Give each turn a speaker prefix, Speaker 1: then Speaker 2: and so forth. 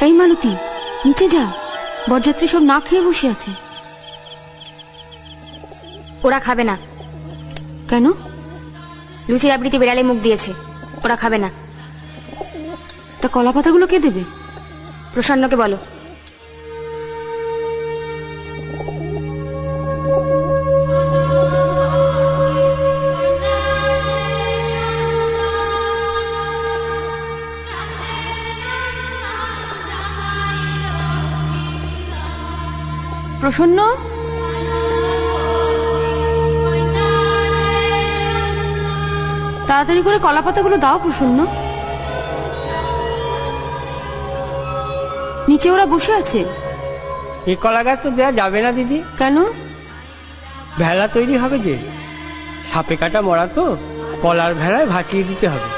Speaker 1: এই মালতী, নিচে যা, বরযাত্রী সব না খেয়ে বসে আছে।
Speaker 2: ওরা খাবে না।
Speaker 1: কেন?
Speaker 2: লুচি রাবড়িতে বেড়ালে মুখ দিয়েছে, ওরা খাবে না।
Speaker 1: তা কলা পাতাগুলো কে দেবে?
Speaker 2: প্রসন্নকে বলো।
Speaker 1: প্রসন্ন, তাড়াতাড়ি করে কলা পাতাগুলো দাও। প্রসন্ন, নিচে ওরা বসে আছে।
Speaker 3: এই কলা গাছ তো দেওয়া যাবে না দিদি।
Speaker 1: কেন?
Speaker 3: ভেলা তৈরি হবে যে, সাপে কাটা মরা তো, কলার ভেলায় ভাসিয়ে দিতে হবে।